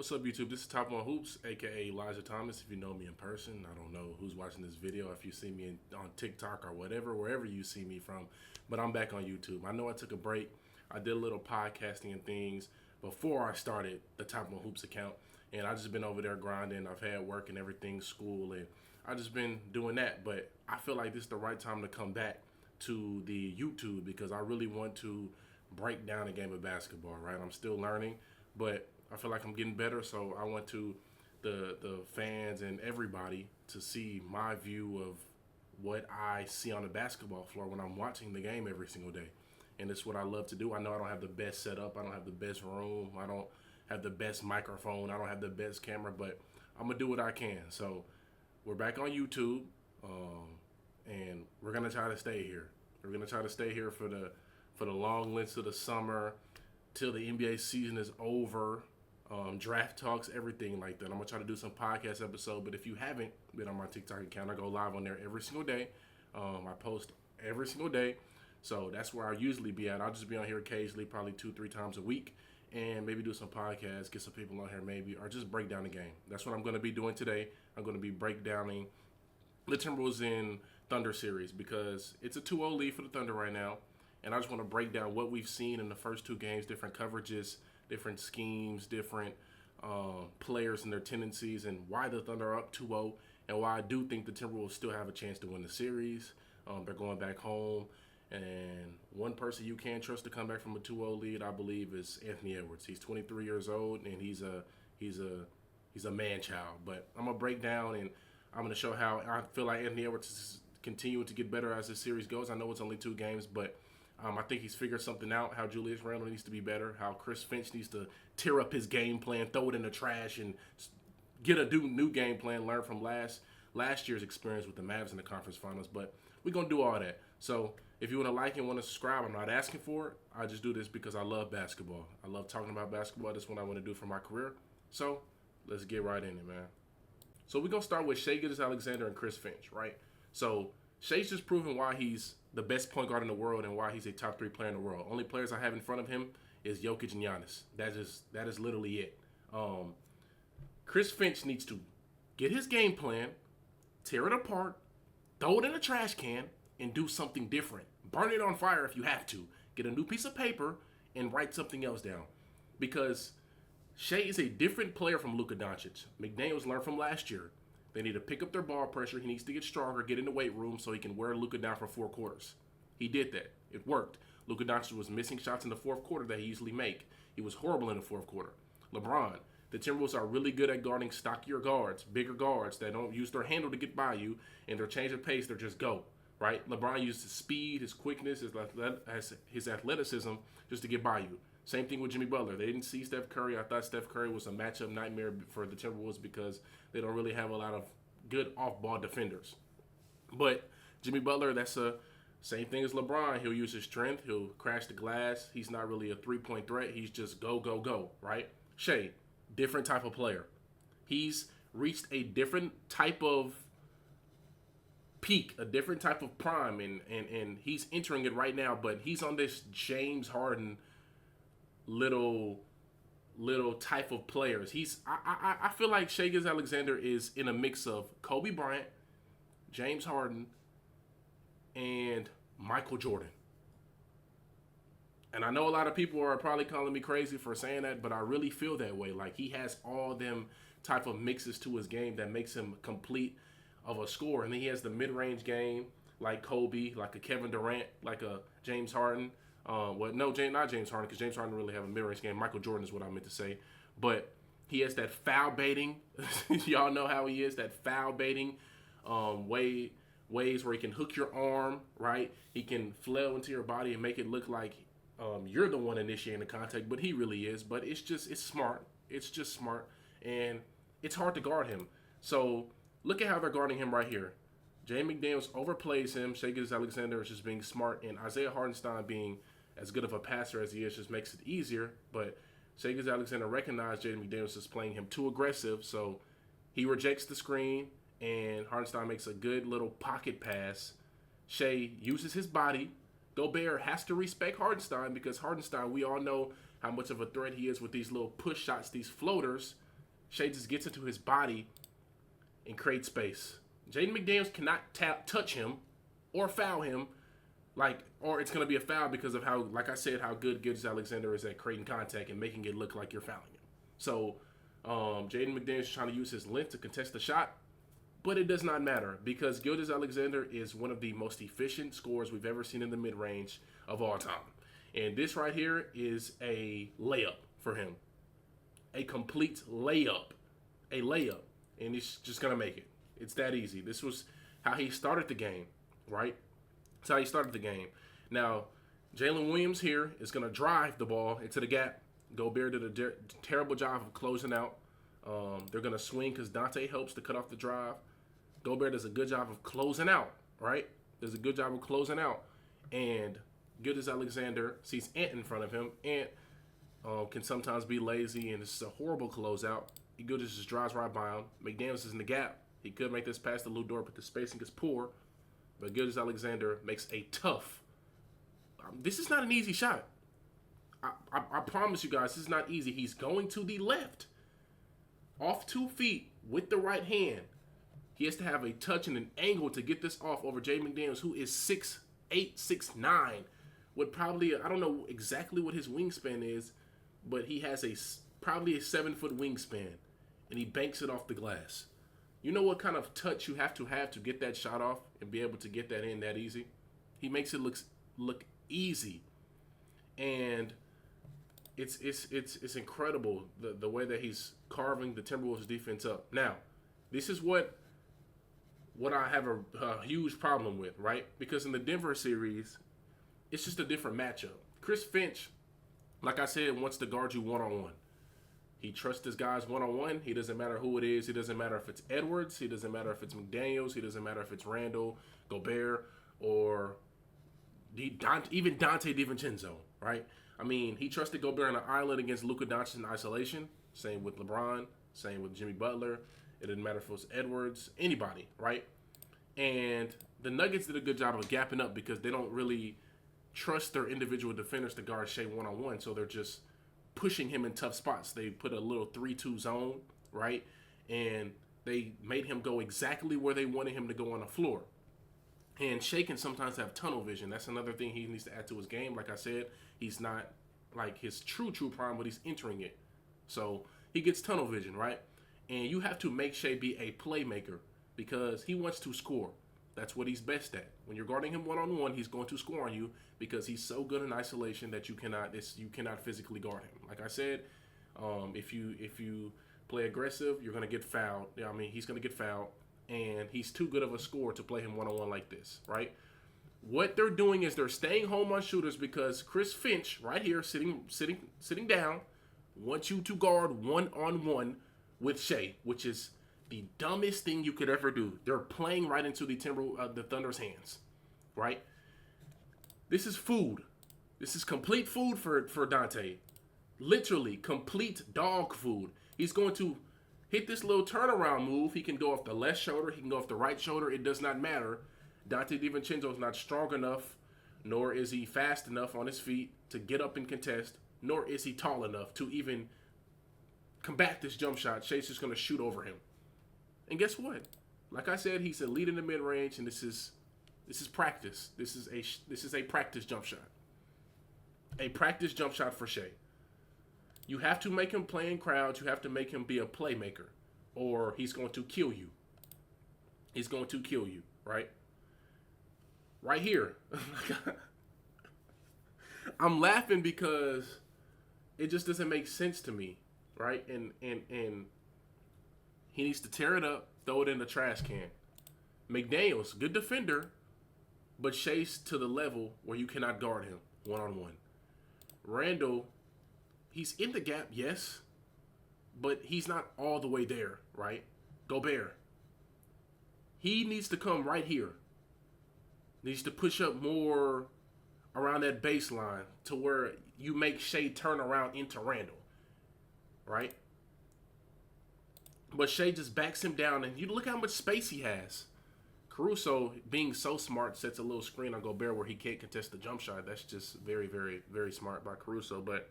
What's up, YouTube? This is Top One Hoops, aka Elijah Thomas. If you know me in person, I don't know who's watching this video. If you see me on TikTok or whatever, wherever you see me from, but I'm back on YouTube. I know I took a break. I did a little podcasting and things before I started the Top One Hoops account, and I just been over there grinding. I've had work and everything, school, and I just been doing that. But I feel like this is the right time to come back to the YouTube because I really want to break down a game of basketball. Right, I'm still learning, but I feel like I'm getting better, so I want to the fans and everybody to see my view of what I see on the basketball floor when I'm watching the game every single day. And it's what I love to do. I know I don't have the best setup. I don't have the best room. I don't have the best microphone. I don't have the best camera, but I'm going to do what I can. So we're back on YouTube, and we're going to try to stay here. We're going to try to stay here for the long lengths of the summer till the NBA season is over. Draft talks, everything like that. I'm going to try to do some podcast episode, but if you haven't been on my TikTok account, I go live on there every single day. I post every single day, so that's where I usually be at. I'll just be on here occasionally, probably 2-3 times a week, and maybe do some podcasts, get some people on here maybe, or just break down the game. That's what I'm going to be doing today. I'm going to be breakdowning the Timberwolves in Thunder series because it's a 2-0 lead for the Thunder right now, and I just want to break down what we've seen in the first two games, different coverages, different schemes, different players and their tendencies, and why the Thunder are up 2-0, and why I do think the Timberwolves still have a chance to win the series. They're going back home, and one person you can trust to come back from a 2-0 lead, I believe, is Anthony Edwards. He's 23 years old, and he's a man child. But I'm gonna break down, and I'm gonna show how I feel like Anthony Edwards is continuing to get better as the series goes. I know it's only 2 games, but I think he's figured something out, how Julius Randle needs to be better, how Chris Finch needs to tear up his game plan, throw it in the trash, and get a new game plan, learn from last year's experience with the Mavs in the conference finals. But we're going to do all that. So if you want to like and want to subscribe, I'm not asking for it. I just do this because I love basketball. I love talking about basketball. That's what I want to do for my career. So let's get right in it, man. So we're going to start with Shai Alexander and Chris Finch, right? So Shai's just proven why he's the best point guard in the world and why he's a top 3 player in the world. Only players I have in front of him is Jokic and Giannis. That is literally it. Chris Finch needs to get his game plan, tear it apart, throw it in a trash can, and do something different. Burn it on fire if you have to. Get a new piece of paper and write something else down. Because Shai is a different player from Luka Doncic. McDaniels learned from last year. They need to pick up their ball pressure. He needs to get stronger, get in the weight room so he can wear Luka down for 4 quarters. He did that. It worked. Luka Doncic was missing shots in the 4th quarter that he usually make. He was horrible in the 4th quarter. LeBron, the Timberwolves are really good at guarding stockier guards, bigger guards that don't use their handle to get by you, and their change of pace, they're just go, right? LeBron used his speed, his quickness, his athleticism just to get by you. Same thing with Jimmy Butler. They didn't see Steph Curry. I thought Steph Curry was a matchup nightmare for the Timberwolves because they don't really have a lot of good off-ball defenders. But Jimmy Butler, that's a same thing as LeBron. He'll use his strength. He'll crash the glass. He's not really a three-point threat. He's just go, go, go, right? Shai, different type of player. He's reached a different type of peak, a different type of prime, and he's entering it right now, but he's on this James Harden little type of players. I feel like Shai Alexander is in a mix of Kobe Bryant, James Harden, and Michael Jordan. And I know a lot of people are probably calling me crazy for saying that, but I really feel that way. Like, he has all them type of mixes to his game that makes him complete of a scorer. And then he has the mid-range game like Kobe, like a Kevin Durant, like a James Harden. Not James Harden, because James Harden really have a mid-range game. Michael Jordan is what I meant to say. But he has that foul baiting. Y'all know how he is, that foul baiting ways where he can hook your arm, right? He can flail into your body and make it look like you're the one initiating the contact, but he really is. But it's smart. It's just smart. And it's hard to guard him. So look at how they're guarding him right here. Jay McDaniels overplays him. Shai Alexander is just being smart. And Isaiah Hartenstein being as good of a passer as he is just makes it easier. But Shai Alexander recognized Jay McDaniels is playing him too aggressive. So he rejects the screen. And Hartenstein makes a good little pocket pass. Shai uses his body. Gobert has to respect Hartenstein because Hartenstein, we all know how much of a threat he is with these little push shots, these floaters. Shai just gets into his body and creates space. Jaden McDaniels cannot touch him or foul him, or it's going to be a foul because of how, like I said, how good Gilgeous-Alexander is at creating contact and making it look like you're fouling him. So Jaden McDaniels is trying to use his length to contest the shot, but it does not matter because Gilgeous-Alexander is one of the most efficient scorers we've ever seen in the mid-range of all time. And this right here is a layup for him. A complete layup. A layup. And he's just going to make it. It's that easy. This was how he started the game, right? That's how he started the game. Now, Jalen Williams here is going to drive the ball into the gap. Gobert did a terrible job of closing out. They're going to swing because Dante helps to cut off the drive. Gobert does a good job of closing out, right? Does a good job of closing out. And Gilgeous-Alexander sees Ant in front of him. Ant can sometimes be lazy, and it's a horrible closeout. Gilgeous just drives right by him. McDaniels is in the gap. He could make this pass to Lou Dort, but the spacing is poor. But Gilgeous-Alexander makes a tough. This is not an easy shot. I promise you guys, this is not easy. He's going to the left. Off 2 feet with the right hand. He has to have a touch and an angle to get this off over Jaden McDaniels, who is 6'8", 6'9", with probably, I don't know exactly what his wingspan is, but he has probably a 7-foot wingspan, and he banks it off the glass. You know what kind of touch you have to get that shot off and be able to get that in that easy? He makes it look easy, and it's incredible the way that he's carving the Timberwolves defense up. Now, this is what I have a huge problem with, right? Because in the Denver series, it's just a different matchup. Chris Finch, like I said, wants to guard you one-on-one. He trusts his guys one-on-one. He doesn't matter who it is. He doesn't matter if it's Edwards. He doesn't matter if it's McDaniels. He doesn't matter if it's Randall, Gobert, or even Dante DiVincenzo, right? I mean, he trusted Gobert on an island against Luka Doncic in isolation. Same with LeBron. Same with Jimmy Butler. It didn't matter if it was Edwards, anybody, right? And the Nuggets did a good job of gapping up because they don't really trust their individual defenders to guard Shai one-on-one, so they're just pushing him in tough spots. They put a little 3-2 zone, right? And they made him go exactly where they wanted him to go on the floor. And Shai can sometimes have tunnel vision. That's another thing he needs to add to his game. Like I said, he's not like his true prime, but he's entering it. So he gets tunnel vision, right? And you have to make Shai be a playmaker because he wants to score. That's what he's best at. When you're guarding him one-on-one, he's going to score on you because he's so good in isolation that you cannot physically guard him. Like I said, if you play aggressive, you're going to get fouled. I mean, he's going to get fouled, and he's too good of a scorer to play him one-on-one like this, right? What they're doing is they're staying home on shooters because Chris Finch, right here, sitting down, wants you to guard one-on-one with Shai, which is the dumbest thing you could ever do. They're playing right into the Thunder's hands, right? This is food. This is complete food for Dante. Literally complete dog food. He's going to hit this little turnaround move. He can go off the left shoulder. He can go off the right shoulder. It does not matter. Dante DiVincenzo is not strong enough, nor is he fast enough on his feet to get up and contest, nor is he tall enough to even combat this jump shot. Shai's just going to shoot over him. And guess what? Like I said, he's elite in the mid-range, and this is practice. This is a practice jump shot. A practice jump shot for Shai. You have to make him play in crowds. You have to make him be a playmaker, or he's going to kill you. He's going to kill you, right? Right here. I'm laughing because it just doesn't make sense to me, right? And he needs to tear it up, throw it in the trash can. McDaniels, good defender, but Shai's to the level where you cannot guard him one-on-one. Randall, he's in the gap, yes, but he's not all the way there, right? Gobert, he needs to come right here. Needs to push up more around that baseline to where you make Shai turn around into Randall, right? But Shai just backs him down, and you look how much space he has. Caruso, being so smart, sets a little screen on Gobert where he can't contest the jump shot. That's just very, very, very smart by Caruso. But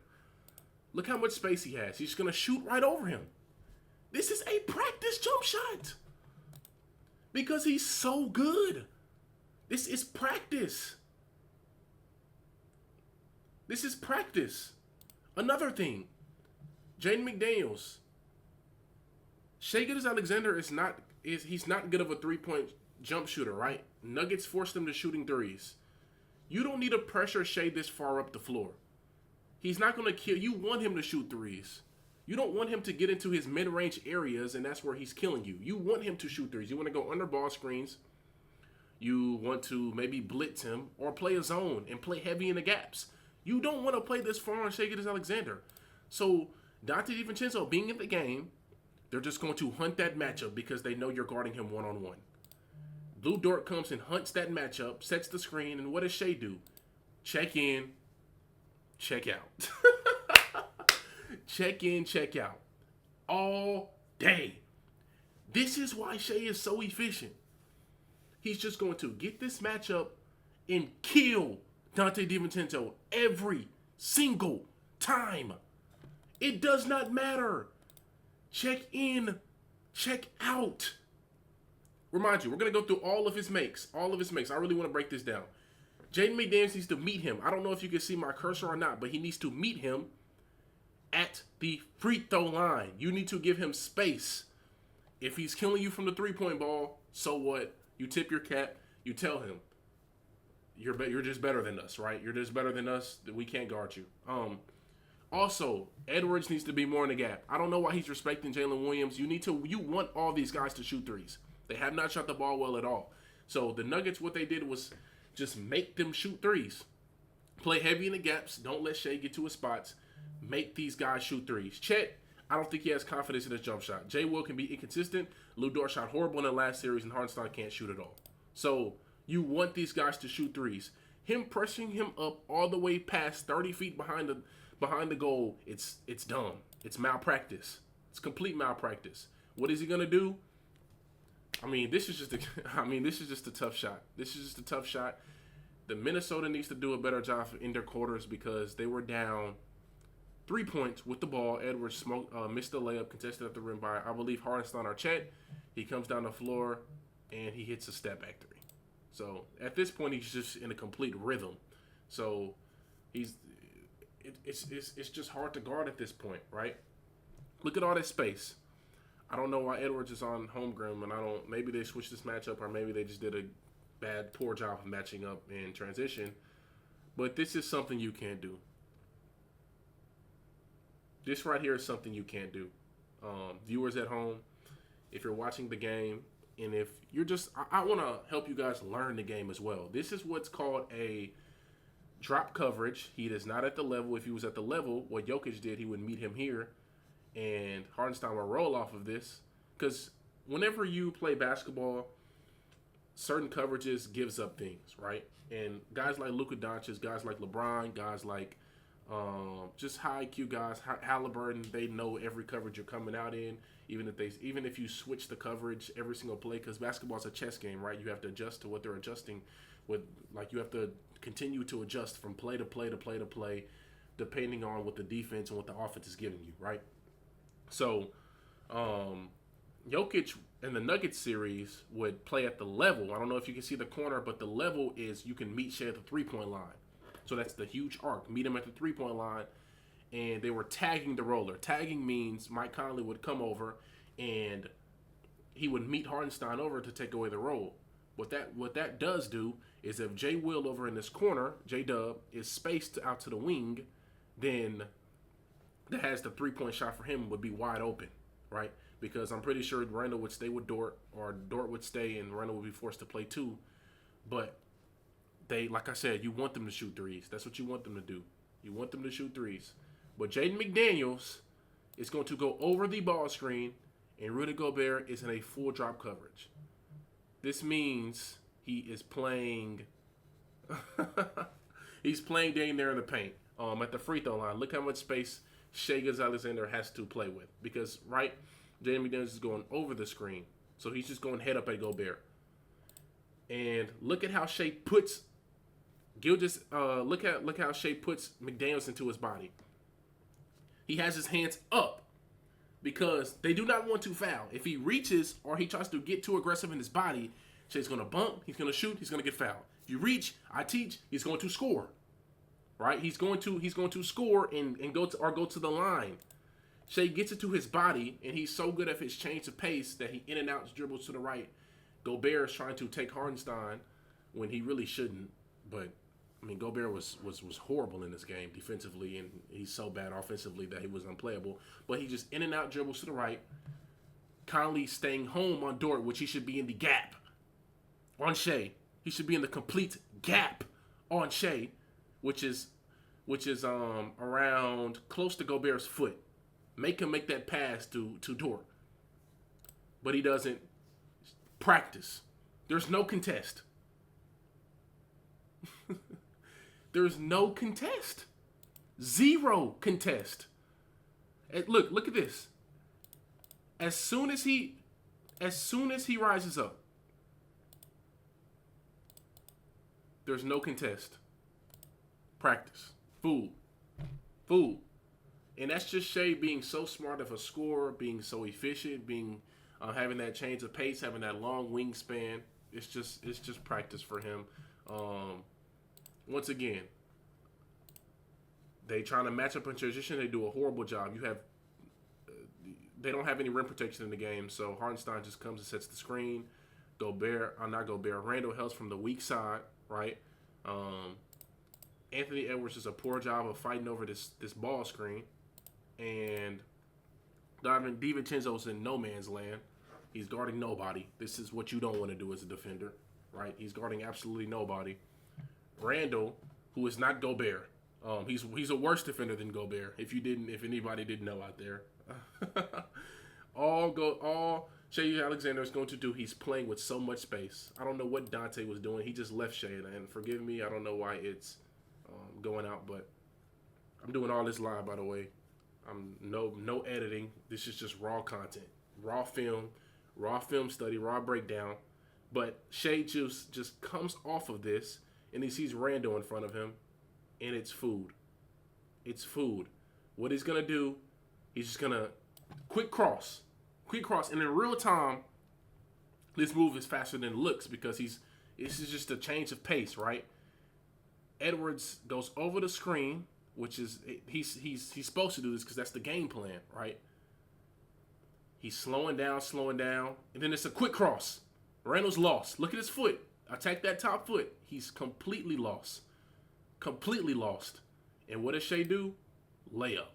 look how much space he has. He's going to shoot right over him. This is a practice jump shot. Because he's so good. This is practice. This is practice. Another thing. Jaden McDaniels. Shai Gilgeous-Alexander he's not good of a three-point jump shooter, right? Nuggets forced him to shooting threes. You don't need to pressure Shai this far up the floor. He's not going to kill. You want him to shoot threes. You don't want him to get into his mid-range areas, and that's where he's killing you. You want him to shoot threes. You want to go under ball screens. You want to maybe blitz him or play a zone and play heavy in the gaps. You don't want to play this far on Shai Gilgeous-Alexander. So Dante DiVincenzo being in the game, they're just going to hunt that matchup because they know you're guarding him one-on-one. Blue Dort comes and hunts that matchup, sets the screen, and what does Shai do? Check in, check out. Check in, check out. All day. This is why Shai is so efficient. He's just going to get this matchup and kill Dante DiVincenzo every single time. It does not matter. Check in, check out. Remind you, we're going to go through all of his makes. All of his makes. I really want to break this down. Jaden McDaniels needs to meet him. I don't know if you can see my cursor or not, but he needs to meet him at the free throw line. You need to give him space. If he's killing you from the three-point ball, so what? You tip your cap. You tell him, you're just better than us, right? You're just better than us. We can't guard you. Also, Edwards needs to be more in the gap. I don't know why he's respecting Jalen Williams. You want all these guys to shoot threes. They have not shot the ball well at all. So the Nuggets, what they did was just make them shoot threes. Play heavy in the gaps. Don't let Shai get to his spots. Make these guys shoot threes. Chet, I don't think he has confidence in his jump shot. Jay Will can be inconsistent. Lou Dort shot horrible in the last series, and Hartenstein can't shoot at all. So you want these guys to shoot threes. Him pressing him up all the way past 30 feet behind the goal, it's dumb. It's malpractice. It's complete malpractice. What is he gonna do? This is just a tough shot. This is just a tough shot. The Minnesota needs to do a better job in their quarters because they were down 3 points with the ball. Edwards missed the layup, contested at the rim by, I believe, Hartenstein or Chet. He comes down the floor, and he hits a step-back three. So, at this point, he's just in a complete rhythm. So, it's just hard to guard at this point, right? Look at all this space. I don't know why Edwards is on Holmgren, and maybe they switched this matchup, or maybe they just did a poor job of matching up in transition. But this is something you can't do. This right here is something you can't do. Viewers at home, if you're watching the game, and if you're just, I want to help you guys learn the game as well. This is what's called a drop coverage. He is not at the level. If he was at the level, what Jokic did, he would meet him here, and Hartenstein will roll off of this. Because whenever you play basketball, certain coverages gives up things, right? And guys like Luka Doncic, guys like LeBron, guys like just high IQ guys, Halliburton, they know every coverage you're coming out in, even if you switch the coverage every single play, because basketball's a chess game, right? You have to adjust to what they're adjusting with. Like, you have to continue to adjust from play to play to play to play, depending on what the defense and what the offense is giving you, right? So, Jokic in the Nuggets series would play at the level. I don't know if you can see the corner, but the level is you can meet Shai at the three-point line. So that's the huge arc. Meet him at the three-point line, and they were tagging the roller. Tagging means Mike Conley would come over, and he would meet Hartenstein over to take away the roll. What that does do is if Jay Will over in this corner, J-Dub, is spaced out to the wing, then that has the three-point shot for him would be wide open, right? Because I'm pretty sure Randall would stay with Dort, or Dort would stay and Randall would be forced to play two. But like I said, you want them to shoot threes. That's what you want them to do. You want them to shoot threes. But Jaden McDaniels is going to go over the ball screen, and Rudy Gobert is in a full drop coverage. This means he is playing he's playing down there in the paint at the free throw line. Look how much space Shai Gilgeous-Alexander has to play with. Because, right, Jaden McDaniels is going over the screen. So he's just going head up at Gobert. And look at how Shai puts look how Shai puts McDaniels into his body. He has his hands up. because they do not want to foul. If he reaches or he tries to get too aggressive in his body, Shai's going to bump, he's going to shoot, he's going to get fouled. If you reach, I teach, he's going to score. Right? He's going to score and go to the line. Shai gets it to his body, and he's so good at his change of pace that he in and out dribbles to the right. Gobert is trying to take Hartenstein when he really shouldn't. But I mean, Gobert was horrible in this game defensively, and he's so bad offensively that he was unplayable. But he just in and out dribbles to the right. Conley staying home on Dort, which he should be in the gap on Shai. He should be in the complete gap on Shai, which is around close to Gobert's foot. Make him make that pass to Dort. But he doesn't practice. There's no contest. There's no contest. Zero contest. And look at this. As soon as he rises up, there's no contest. Practice. Fool. And that's just Shai being so smart of a scorer, being so efficient, being having that change of pace, having that long wingspan. It's just practice for him. Once again, they trying to match up in transition. They do a horrible job. They don't have any rim protection in the game, so Hartenstein just comes and sets the screen. Randall helps from the weak side, right? Anthony Edwards does a poor job of fighting over this ball screen. And DiVincenzo's in no man's land. He's guarding nobody. This is what you don't want to do as a defender, right? He's guarding absolutely nobody. Randall, who is not Gobert, he's a worse defender than Gobert. If anybody didn't know out there, all Shai Alexander is going to do. He's playing with so much space. I don't know what Dante was doing. He just left Shai, and forgive me, I don't know why it's going out, but I'm doing all this live, by the way. No editing. This is just raw content, raw film study, raw breakdown. But Shai just comes off of this, and he sees Randall in front of him, and it's food. It's food. What he's gonna do, he's just gonna quick cross, and in real time, this move is faster than it looks because this is just a change of pace, right? Edwards goes over the screen, which is he's supposed to do this because that's the game plan, right? He's slowing down, and then it's a quick cross. Randall's lost. Look at his foot. Attack that top foot. He's completely lost. And what does Shai do? Layup.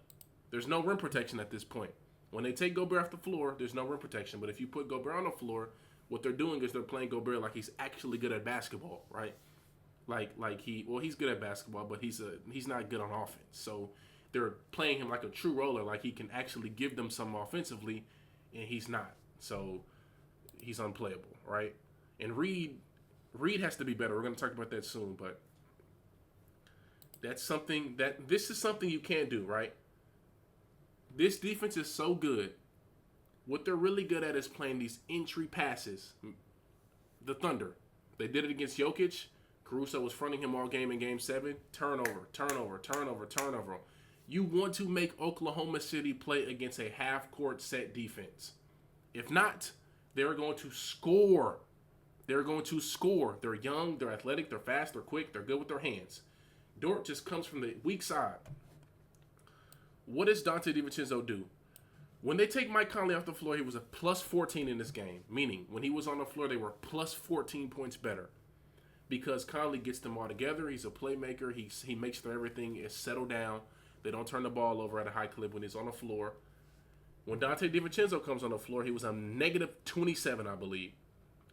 There's no rim protection at this point. When they take Gobert off the floor, there's no rim protection. But if you put Gobert on the floor, what they're doing is they're playing Gobert like he's actually good at basketball, right? He's good at basketball, but he's not good on offense. So they're playing him like a true roller, like he can actually give them some offensively, and he's not. So he's unplayable, right? And Reed has to be better. We're going to talk about that soon, but this is something you can't do, right? This defense is so good. What they're really good at is playing these entry passes. The Thunder, they did it against Jokic. Caruso was fronting him all game in Game 7. Turnover. You want to make Oklahoma City play against a half-court set defense. If not, they're going to score. They're young, they're athletic, they're fast, they're quick, they're good with their hands. Dort just comes from the weak side. What does Dante DiVincenzo do? When they take Mike Conley off the floor, he was a plus 14 in this game. Meaning, when he was on the floor, they were plus 14 points better. Because Conley gets them all together. He's a playmaker. He makes sure everything is settled down. They don't turn the ball over at a high clip when he's on the floor. When Dante DiVincenzo comes on the floor, he was a negative 27, I believe.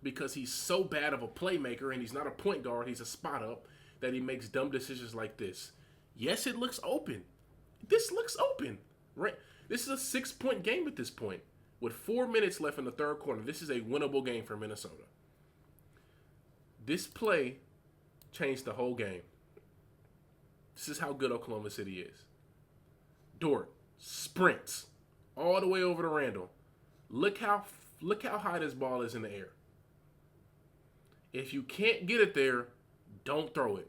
Because he's so bad of a playmaker, and he's not a point guard, he's a spot up, that he makes dumb decisions like this. Yes, it looks open. This looks open. Right? This is a 6-point game at this point. With 4 minutes left in the third quarter, this is a winnable game for Minnesota. This play changed the whole game. This is how good Oklahoma City is. Dort sprints all the way over to Randall. Look how high this ball is in the air. If you can't get it there, don't throw it.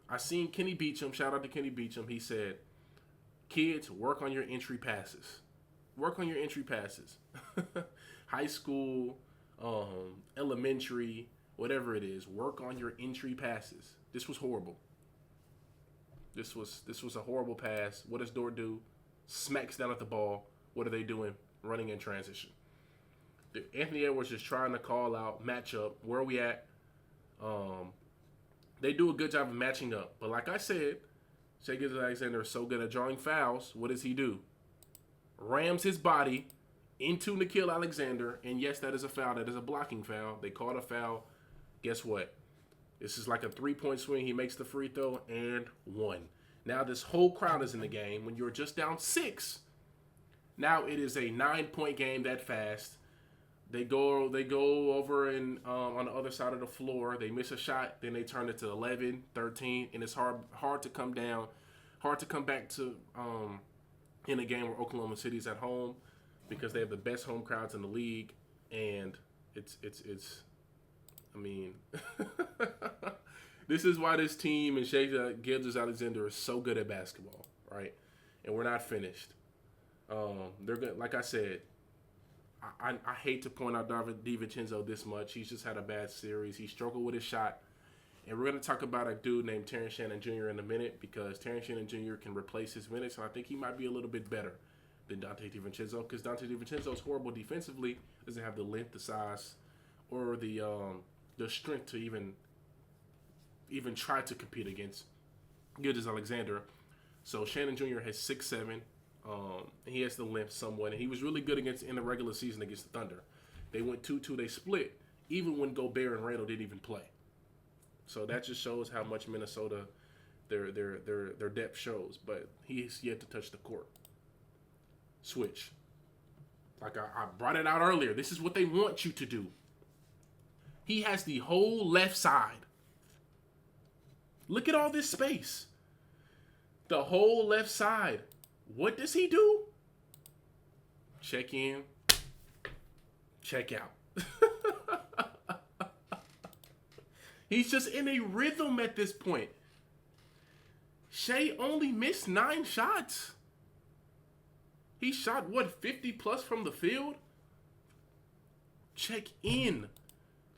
I seen Kenny Beecham. Shout out to Kenny Beecham. He said, kids, work on your entry passes. Work on your entry passes. High school, elementary, whatever it is. Work on your entry passes. This was horrible. This was a horrible pass. What does Dort do? Smacks down at the ball. What are they doing? Running in transition. Anthony Edwards is trying to call out matchup. Where are we at? They do a good job of matching up. But like I said, Shai Alexander is so good at drawing fouls. What does he do? Rams his body into Nickeil Alexander. And yes, that is a foul. That is a blocking foul. They called a foul. Guess what? This is like a 3-point swing. He makes the free throw and one. Now this whole crowd is in the game. When you're just down 6, now it is a 9-point game that fast. They go over and on the other side of the floor. They miss a shot. Then they turn it to 11, 13, and it's hard to come down, hard to come back to in a game where Oklahoma City's at home because they have the best home crowds in the league, and it's. I mean, this is why this team and Shai Alexander is so good at basketball, right? And we're not finished. They're good. Like I said, I hate to point out DiVincenzo this much. He's just had a bad series. He struggled with his shot. And we're going to talk about a dude named Terrence Shannon Jr. in a minute because Terrence Shannon Jr. can replace his minutes, and I think he might be a little bit better than Donte DiVincenzo because Donte DiVincenzo is horrible defensively, doesn't have the length, the size, or the strength to even try to compete against Gilgeous Alexander. So Shannon Jr. has 6'7". He has the length somewhat, and he was really good in the regular season against the Thunder. They went 2-2, they split, even when Gobert and Randle didn't even play. So that just shows how much Minnesota their depth shows. But he's yet to touch the court. Switch. Like I brought it out earlier. This is what they want you to do. He has the whole left side. Look at all this space. The whole left side. What does he do? Check in. Check out. He's just in a rhythm at this point. Shai only missed 9 shots. He shot, 50 plus from the field? Check in.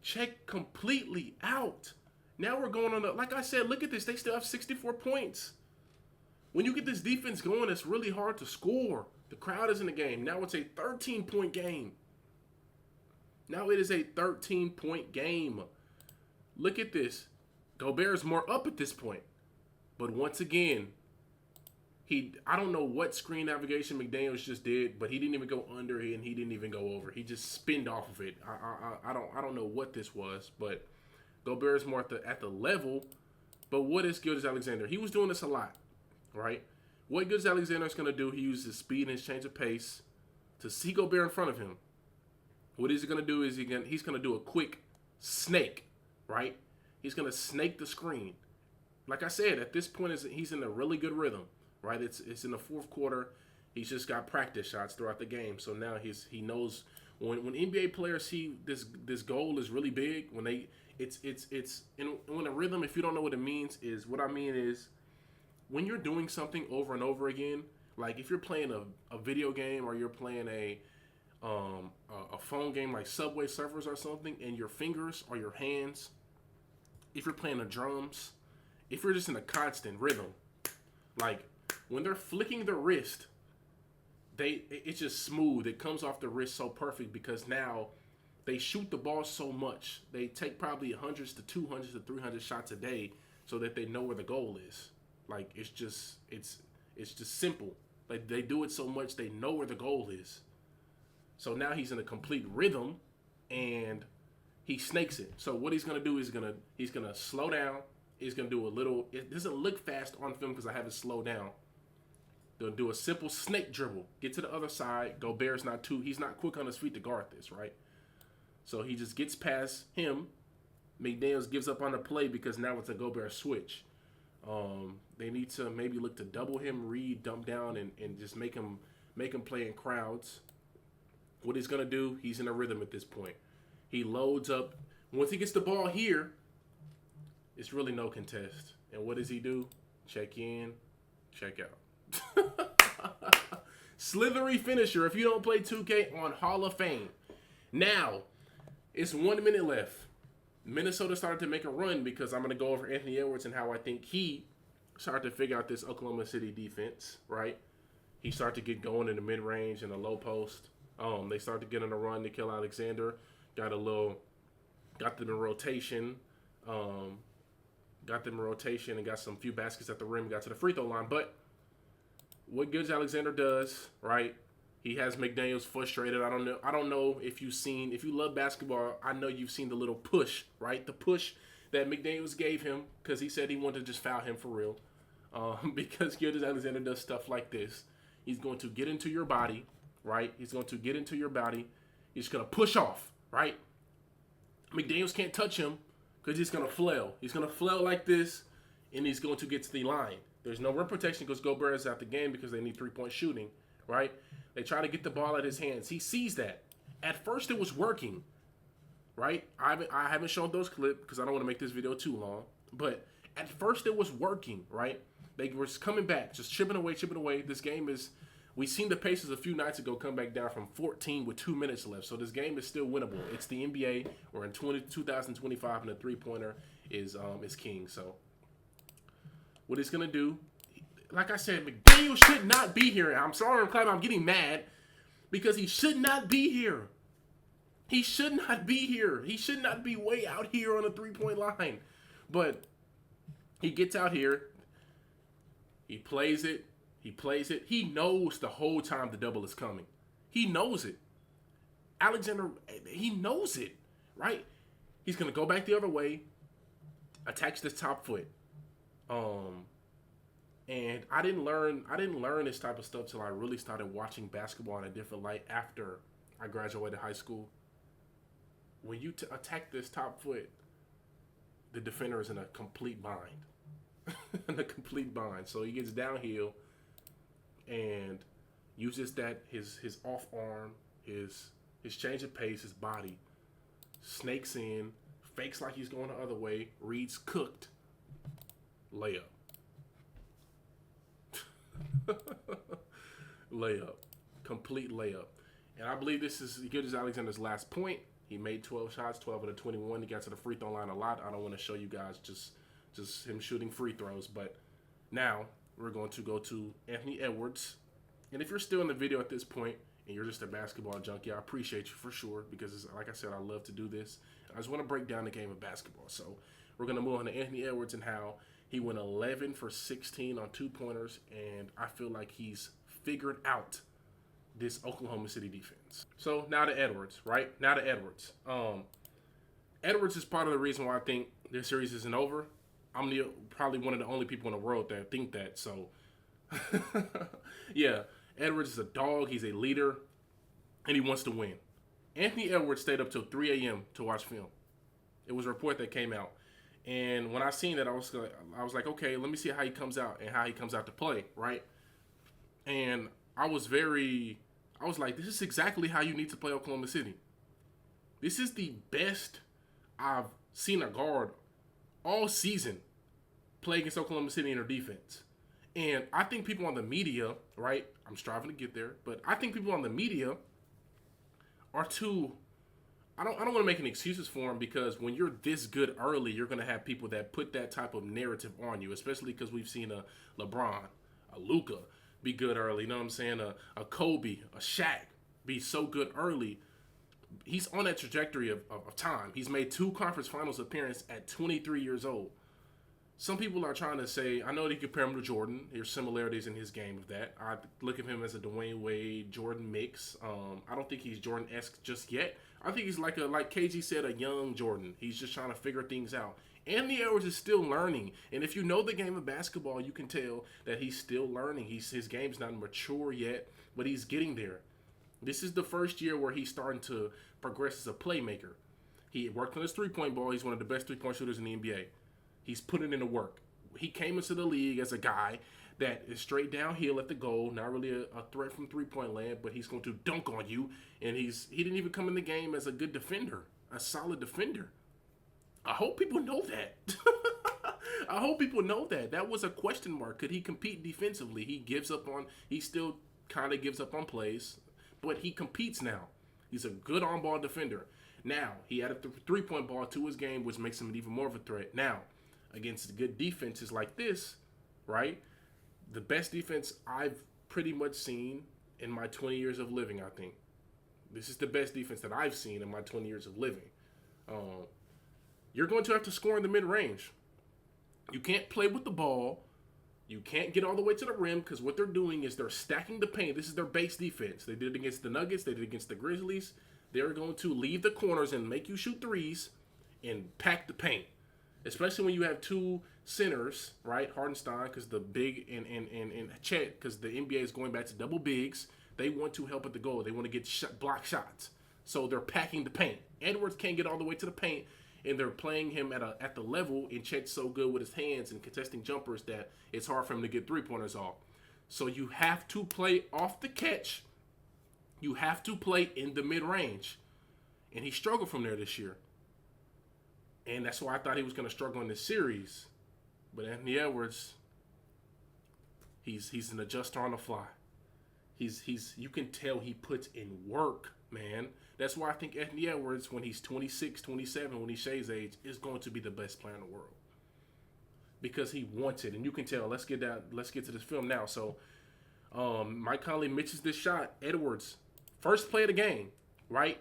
Check completely out. Now we're going on like I said, look at this. They still have 64 points. When you get this defense going, it's really hard to score. The crowd is in the game. Now it's a 13-point game. Now it is a 13-point game. Look at this. Gobert is more up at this point. But once again, I don't know what screen navigation McDaniels just did, but he didn't even go under it and he didn't even go over. He just spinned off of it. I don't know what this was, but Gobert is more at the level. But what is Gilgeous Alexander? He was doing this a lot, right? What Gilgeous Alexander is going to do, he uses his speed and his change of pace to see Gobert in front of him. What he's going to do is he's going to do a quick snake, right? He's going to snake the screen. Like I said, at this point, he's in a really good rhythm, right? It's in the fourth quarter. He's just got practice shots throughout the game. So now he knows when NBA players see this goal is really big, when a rhythm, if you don't know what it means, is what I mean is when you're doing something over and over again, like if you're playing a video game or you're playing a phone game like Subway Surfers or something, and your fingers or your hands, if you're playing the drums, if you're just in a constant rhythm, like when they're flicking the wrist, it's just smooth. It comes off the wrist so perfect because now they shoot the ball so much. They take probably 100s to 200s to 300 shots a day so that they know where the goal is. Like it's just simple. Like they do it so much they know where the goal is. So now he's in a complete rhythm and he snakes it. So what he's gonna do is he's gonna slow down. He's gonna do a little. It doesn't look fast on film because I have it slowed down. They'll do a simple snake dribble. Get to the other side. Gobert's he's not quick on his feet to guard this, right? So he just gets past him. McDaniels gives up on the play because now it's a Gobert switch. They need to maybe look to double him, read, dump down, and just make him play in crowds. What he's gonna do, he's in a rhythm at this point. He loads up. Once he gets the ball here, it's really no contest. And what does he do? Check in, check out. Slithery finisher if you don't play 2K on Hall of Fame. Now, it's 1 minute left. Minnesota started to make a run because I'm going to go over Anthony Edwards and how I think he started to figure out this Oklahoma City defense, right? He started to get going in the mid-range and the low post. They started to get on a run. Nickeil Alexander got them in rotation. And got some few baskets at the rim. Got to the free throw line. But what Gilgeous Alexander does, right? He has McDaniels frustrated. I don't know if you love basketball, I know you've seen the little push, right? The push that McDaniels gave him because he said he wanted to just foul him for real. Because Gilgeous Alexander does stuff like this. He's going to get into your body, right? He's going to get into your body. He's going to push off, right? McDaniels can't touch him because he's going to flail. He's going to flail like this, and he's going to get to the line. There's no rim protection because Gobert is out the game because they need three-point shooting, right? They try to get the ball at his hands. He sees that. At first, it was working, right? I haven't shown those clips because I don't want to make this video too long. But at first, it was working, right? They were coming back, just chipping away. This game is, we seen the Pacers a few nights ago come back down from 14 with 2 minutes left. So this game is still winnable. It's the NBA. We're in 2025, and the three-pointer is king. So what he's going to do, like I said, McDaniel should not be here. I'm sorry, I'm getting mad because he should not be here. He should not be here. He should not be way out here on the three-point line. But he gets out here. He plays it. He knows the whole time the double is coming. He knows it. Alexander, he knows it, right? He's going to go back the other way, attacks this top foot. And I didn't learn this type of stuff till I really started watching basketball in a different light after I graduated high school. When you attack this top foot, the defender is in a complete bind. In a complete bind. So he gets downhill and uses that his off arm, his change of pace, his body, snakes in, fakes like he's going the other way, reads cooked, layup. Layup. Complete layup. And I believe this is Gilgeous Alexander's last point. He made 12 shots, 12 of the 21. He got to the free throw line a lot. I don't want to show you guys just him shooting free throws. But now we're going to go to Anthony Edwards. And if you're still in the video at this point and you're just a basketball junkie, I appreciate you for sure because, like I said, I love to do this. I just want to break down the game of basketball. So we're going to move on to Anthony Edwards and how he went 11 for 16 on two-pointers, and I feel like he's figured out this Oklahoma City defense. So now to Edwards, right? Now to Edwards. Edwards is part of the reason why I think this series isn't over. I'm probably one of the only people in the world that think that. So, yeah, Edwards is a dog. He's a leader, and he wants to win. Anthony Edwards stayed up till 3 a.m. to watch film. It was a report that came out. And when I seen that, I was like, okay, let me see how he comes out and how he comes out to play, right? And I was like, this is exactly how you need to play Oklahoma City. This is the best I've seen a guard all season play against Oklahoma City in their defense. And I think people on the media, right? I'm striving to get there, but I think people on the media are too. I don't want to make any excuses for him because when you're this good early, you're going to have people that put that type of narrative on you, especially because we've seen a LeBron, a Luka be good early. You know what I'm saying? A Kobe, a Shai be so good early. He's on that trajectory of time. He's made 2 conference finals appearances at 23 years old. Some people are trying to say, I know they compare him to Jordan. There's similarities in his game of that. I look at him as a Dwayne Wade, Jordan mix. I don't think he's Jordan-esque just yet. I think he's like KG said, a young Jordan. He's just trying to figure things out. Anthony Edwards is still learning. And if you know the game of basketball, you can tell that he's still learning. His game's not mature yet, but he's getting there. This is the first year where he's starting to progress as a playmaker. He worked on his three-point ball. He's one of the best three-point shooters in the NBA. He's putting in the work. He came into the league as a guy that is straight downhill at the goal, not really a threat from three-point land, but he's going to dunk on you. And he didn't even come in the game as a good defender, a solid defender. I hope people know that. I hope people know that. That was a question mark. Could he compete defensively? He gives up on, he still kind of gives up on plays, but he competes now. He's a good on-ball defender. Now, he added the three-point ball to his game, which makes him even more of a threat. Now, against good defenses like this, right, the best defense I've pretty much seen in my 20 years of living, I think. This is the best defense that I've seen in my 20 years of living. You're going to have to score in the mid-range. You can't play with the ball. You can't get all the way to the rim because what they're doing is they're stacking the paint. This is their base defense. They did it against the Nuggets. They did it against the Grizzlies. They're going to leave the corners and make you shoot threes and pack the paint. Especially when you have two centers, right? Hardenstein, because the big, and Chet, because the NBA is going back to double bigs. They want to help at the goal. They want to get block shots. So they're packing the paint. Edwards can't get all the way to the paint, and they're playing him at the level, and Chet's so good with his hands and contesting jumpers that it's hard for him to get three-pointers off. So you have to play off the catch. You have to play in the mid-range. And he struggled from there this year. And that's why I thought he was going to struggle in this series. But Anthony Edwards, he's an adjuster on the fly. You can tell he puts in work, man. That's why I think Anthony Edwards, when he's 26, 27, when he's Shai's age, is going to be the best player in the world. Because he wants it. And you can tell. Let's get to this film now. So Mike Conley misses this shot. Edwards, first play of the game, right?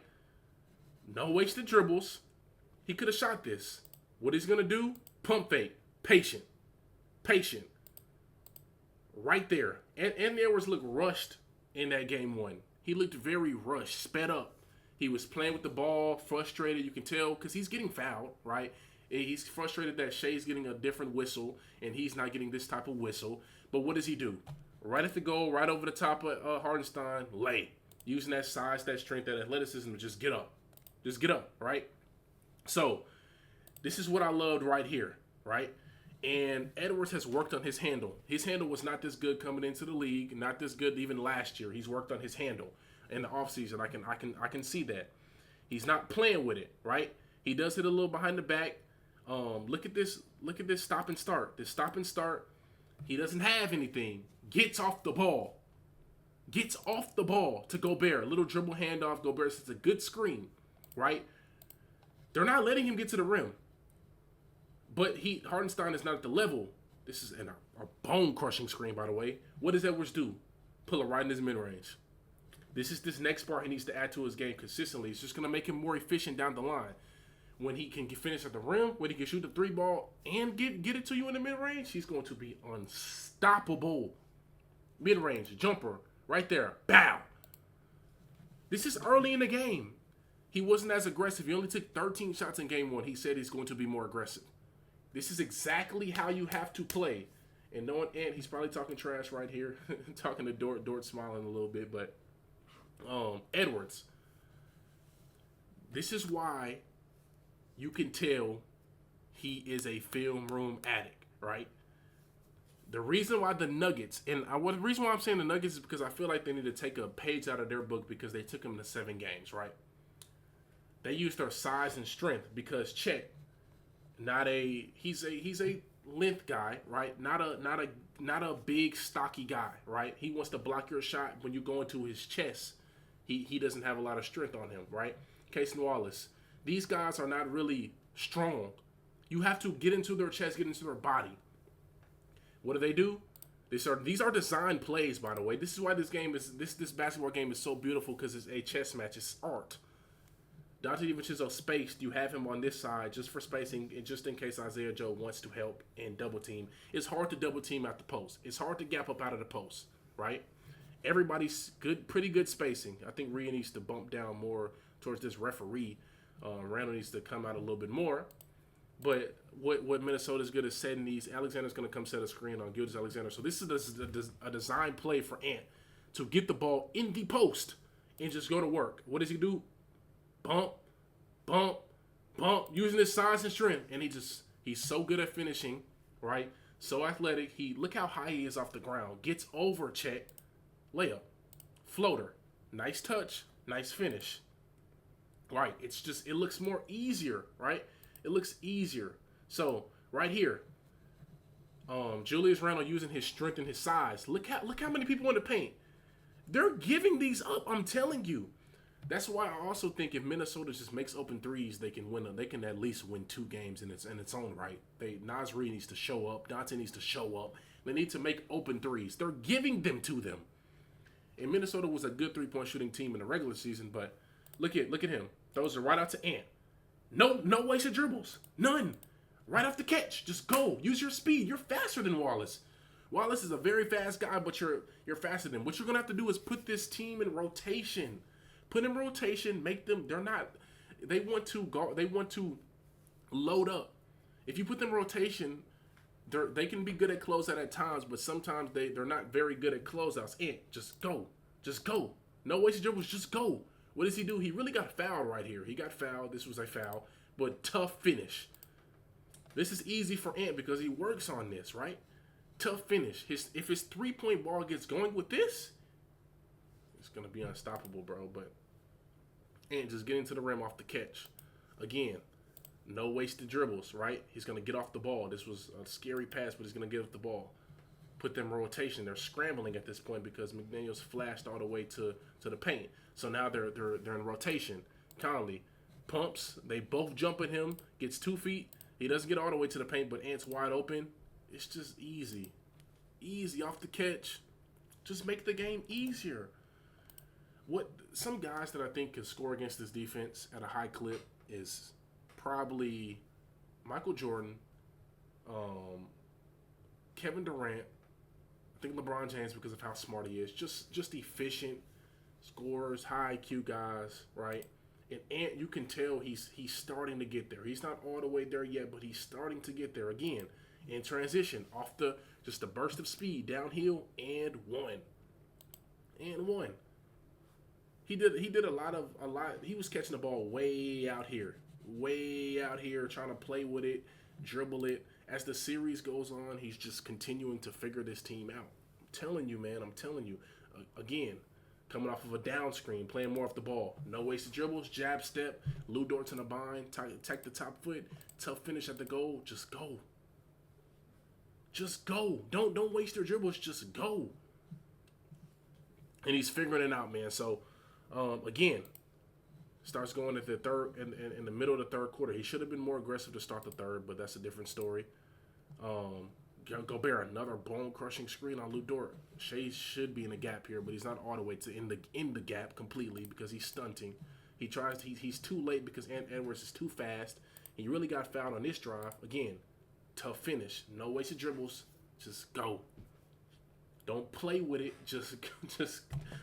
No wasted dribbles. He could have shot this. What he's going to do? Pump fake. Patient. Right there. And Edwards looked rushed in that game one. He looked very rushed, sped up. He was playing with the ball, frustrated. You can tell because he's getting fouled, right? He's frustrated that Shai's getting a different whistle and he's not getting this type of whistle. But what does he do? Right at the goal, right over the top of Hardenstein, lay. Using that size, that strength, that athleticism to just get up. Just get up, right? So, this is what I loved right here, right? And Edwards has worked on his handle. His handle was not this good coming into the league, not this good even last year. He's worked on his handle in the offseason. I can see that. He's not playing with it, right? He does hit a little behind the back. Look at this stop and start. This stop and start, he doesn't have anything. Gets off the ball to Gobert. A little dribble handoff. Gobert sets a good screen, right? They're not letting him get to the rim. But Hardenstein is not at the level. This is a bone-crushing screen, by the way. What does Edwards do? Pull it right in his mid-range. This next part he needs to add to his game consistently. It's just going to make him more efficient down the line. When he can finish at the rim, when he can shoot the three ball and get it to you in the mid-range, he's going to be unstoppable. Mid-range, jumper, right there. Bow. This is early in the game. He wasn't as aggressive. He only took 13 shots in game one. He said he's going to be more aggressive. This is exactly how you have to play. And knowing Ant, he's probably talking trash right here. Talking to Dort. Dort's smiling a little bit. But Edwards. This is why you can tell he is a film room addict, right? The reason why the Nuggets, the reason why I'm saying the Nuggets is because I feel like they need to take a page out of their book because they took him to 7 games, right? They used their size and strength because Chet, he's a length guy, right? Not a big stocky guy, right? He wants to block your shot when you go into his chest. He doesn't have a lot of strength on him, right? Case Wallace. These guys are not really strong. You have to get into their chest, get into their body. What do? These are design plays, by the way. This is why this basketball game is so beautiful because it's a chess match. It's art. Dante DiVincenzo spaced. You have him on this side just for spacing and just in case Isaiah Joe wants to help and double team. It's hard to double team at the post. It's hard to gap up out of the post, right? Everybody's good, pretty good spacing. I think Rhea needs to bump down more towards this referee. Randall needs to come out a little bit more. But what Minnesota's good at setting these, Alexander's going to come set a screen on Gilgeous-Alexander. So this is a design play for Ant to get the ball in the post and just go to work. What does he do? Bump, bump, bump, using his size and strength. And he's so good at finishing, right? So athletic. Look how high he is off the ground. Gets over Chet. Layup. Floater. Nice touch. Nice finish. Right. It looks more easier, right? It looks easier. So right here, Julius Randle using his strength and his size. Look how many people in the paint. They're giving these up. I'm telling you. That's why I also think if Minnesota just makes open threes, they can win. They can at least win 2 games in its own right. Naz Reid needs to show up. Dante needs to show up. They need to make open threes. They're giving them to them. And Minnesota was a good 3-point shooting team in the regular season, but look at him. Throws it right out to Ant. No wasted dribbles. None. Right off the catch. Just go. Use your speed. You're faster than Wallace. Wallace is a very fast guy, but you're faster than him. What you're gonna have to do is put this team in rotation. Put in rotation, make them. They want to go. They want to load up. If you put them in rotation, they can be good at closeout at times, but sometimes they're not very good at closeouts. And just go. No wasted dribbles. Just go. What does he do? He really got fouled right here. He got fouled. This was a foul, but tough finish. This is easy for Ant because he works on this, right? Tough finish. If his 3-point ball gets going with this, it's gonna be unstoppable, bro. But Ant just getting to the rim off the catch. Again, no wasted dribbles, right? He's gonna get off the ball. This was a scary pass, but he's gonna get off the ball. Put them in rotation. They're scrambling at this point because McDaniels flashed all the way to the paint. So now they're in rotation. Conley pumps. They both jump at him. Gets 2 feet. He doesn't get all the way to the paint, but Ant's wide open. It's just easy off the catch. Just make the game easier. What some guys that I think can score against this defense at a high clip is probably Michael Jordan, Kevin Durant. I think LeBron James because of how smart he is. Just efficient, scores, high IQ guys, right? And Ant, you can tell he's starting to get there. He's not all the way there yet, but he's starting to get there again. In transition, off just a burst of speed, downhill, and one. He did a lot. He was catching the ball way out here, trying to play with it, dribble it. As the series goes on, he's just continuing to figure this team out. I'm telling you, man. Again, coming off of a down screen, playing more off the ball. No wasted dribbles, jab step, Lou Dort's in the bind, attack the top foot, tough finish at the goal. Just go. Don't waste your dribbles. Just go. And he's figuring it out, man. So, again, starts going at the third in the middle of the third quarter. He should have been more aggressive to start the third, but that's a different story. Gobert, another bone-crushing screen on Lou Dort. Shai should be in the gap here, but he's not all the way to in the gap completely because he's stunting. He's too late because Edwards is too fast. He really got fouled on this drive. Again, tough finish. No wasted dribbles. Just go. Don't play with it. Just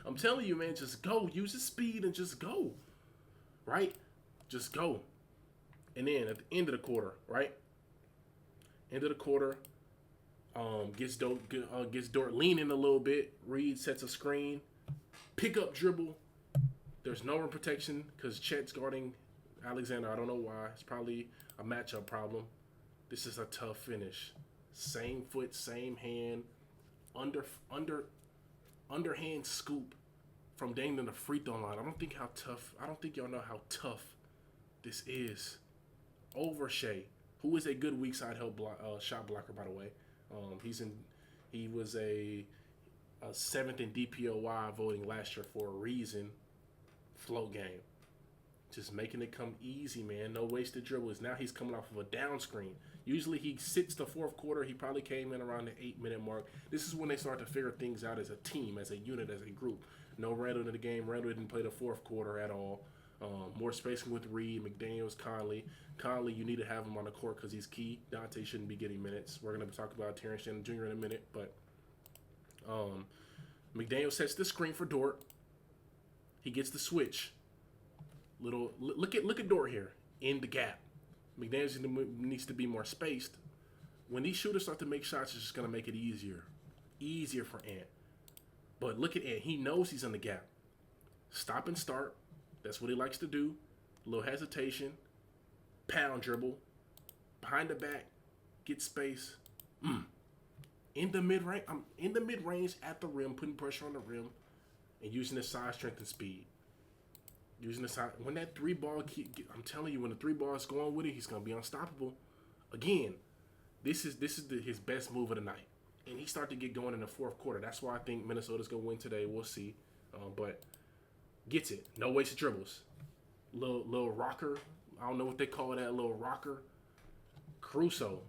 I'm telling you, man, just go. Use the speed and just go. Right? Just go. And then at the end of the quarter, right? Gets Dort leaning a little bit. Reed sets a screen. Pick up dribble. There's no rim protection because Chet's guarding Alexander. I don't know why. It's probably a matchup problem. This is a tough finish. Same foot, same hand. Underhand scoop from Dame to the free throw line. I don't think y'all know how tough this is. Over Shai, who is a good weak side help shot blocker, by the way. He was a 7th in DPOY voting last year for a reason. Float game. Just making it come easy, man. No wasted dribbles. Now he's coming off of a down screen. Usually he sits the fourth quarter. He probably came in around the 8-minute mark. This is when they start to figure things out as a team, as a unit, as a group. No Randall in the game. Randall didn't play the fourth quarter at all. More spacing with Reed, McDaniels, Conley. Conley, you need to have him on the court because he's key. Dante shouldn't be getting minutes. We're going to talk about Terrence Shannon Jr. in a minute. But McDaniels sets the screen for Dort. He gets the switch. Look at Dort here in the gap. McDaniels needs to be more spaced. When these shooters start to make shots, it's just going to make it easier for Ant. But look at Ant. He knows he's in the gap. Stop and start. That's what he likes to do. A little hesitation. Pound dribble. Behind the back. Get space. In the mid-range at the rim, putting pressure on the rim, and using his size, strength, and speed. When that 3-ball, I'm telling you, when the 3-ball is going with it, he's gonna be unstoppable. Again, this is his best move of the night, and he started to get going in the fourth quarter. That's why I think Minnesota's gonna win today. We'll see. But gets it. No wasted dribbles. Little rocker. I don't know what they call that. Little rocker. Caruso.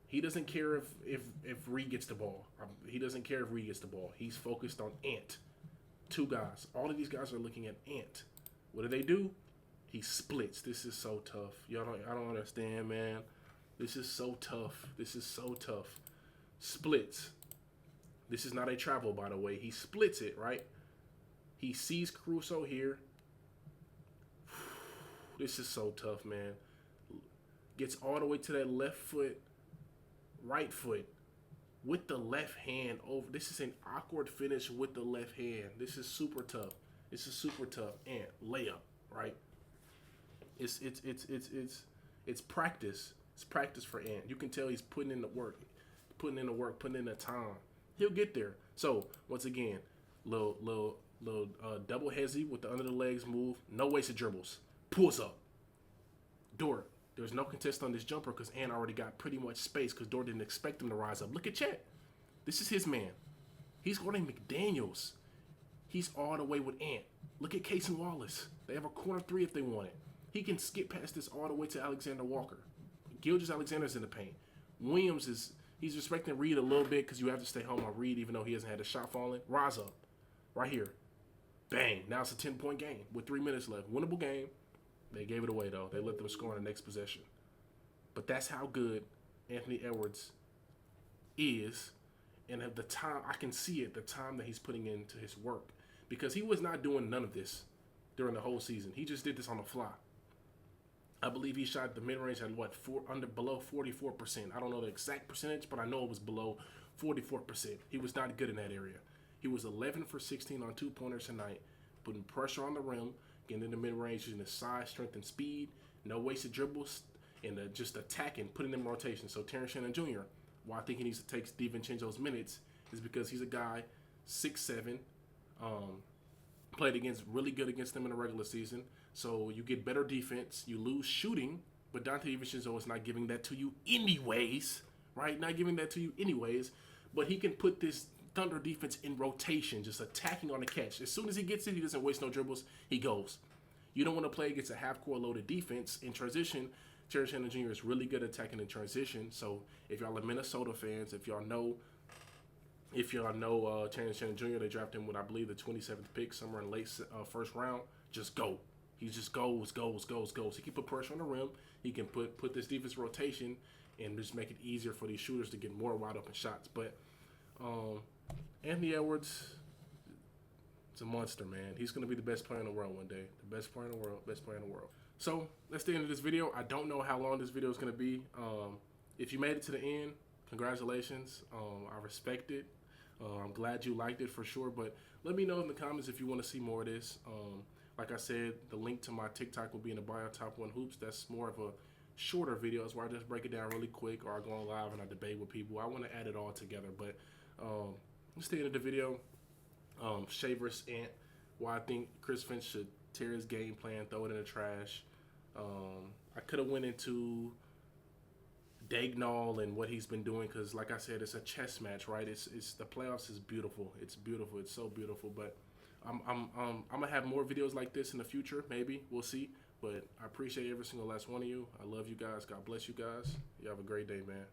He doesn't care if Reed gets the ball. He doesn't care if Reed gets the ball. He's focused on Ant. Two guys. All of these guys are looking at Ant. What do? He splits. This is so tough. I don't understand, man. This is so tough. This is so tough. Splits. This is not a travel, by the way. He splits it, right? He sees Caruso here. This is so tough, man. Gets all the way to that left foot, right foot, with the left hand over. This is an awkward finish with the left hand. This is super tough. This is super tough. And layup, right? It's practice. It's practice for Ant. You can tell he's putting in the work, putting in the time. He'll get there. So once again, little double hezzy with the under the legs move. No wasted dribbles. Pulls up. Dort. There's no contest on this jumper because Ant already got pretty much space because Dort didn't expect him to rise up. Look at Chet. This is his man. He's guarding McDaniels. He's all the way with Ant. Look at Case and Wallace. They have a corner three if they want it. He can skip past this all the way to Alexander Walker. Gilgeous-Alexander's in the paint. Williams he's respecting Reed a little bit because you have to stay home on Reed even though he hasn't had a shot falling. Rise up. Right here. Bang. Now it's a 10-point game with 3 minutes left. Winnable game. They gave it away, though. They let them score in the next possession. But that's how good Anthony Edwards is. And at the time, I can see it, the time that he's putting into his work. Because he was not doing none of this during the whole season. He just did this on the fly. I believe he shot the mid-range at below 44%. I don't know the exact percentage, but I know it was below 44%. He was not good in that area. He was 11 for 16 on 2-pointers tonight, putting pressure on the rim, getting in the mid-range using his size, strength, and speed. No wasted dribbles, and just attacking, putting them in rotation. So Terrence Shannon Jr., why I think he needs to take DiVincenzo's minutes is because he's a guy, 6'7", played really good against them in the regular season. So you get better defense, you lose shooting, but Dante DiVincenzo is not giving that to you anyways, right? Not giving that to you anyways, but he can put this Thunder defense in rotation, just attacking on the catch. As soon as he gets it, he doesn't waste no dribbles. He goes. You don't want to play against a half-court loaded defense. In transition, Terrence Shannon Jr. is really good at attacking in transition. So if y'all are Minnesota fans, if y'all know Terrence Shannon Jr., they drafted him with, I believe, the 27th pick, somewhere in late first round. Just go. He just goes. He can put pressure on the rim. He can put this defense rotation and just make it easier for these shooters to get more wide open shots. But Anthony Edwards, it's a monster, man. He's going to be the best player in the world one day. The best player in the world. So that's the end of this video. I don't know how long this video is going to be. If you made it to the end, congratulations. I respect it. I'm glad you liked it for sure. But let me know in the comments if you want to see more of this. Like I said, the link to my TikTok will be in the bio, Top 1 Hoops. That's more of a shorter videos where I just break it down really quick, or I go on live and I debate with people. I want to add it all together. But let's stay into the video. Shai versus Ant. Why I think Chris Finch should tear his game plan, throw it in the trash. I could have went into Dagnall and what he's been doing because, like I said, it's a chess match, right? It's the playoffs is beautiful. It's beautiful. It's so beautiful. But I'm gonna have more videos like this in the future. Maybe we'll see. But I appreciate every single last one of you. I love you guys. God bless you guys. You have a great day, man.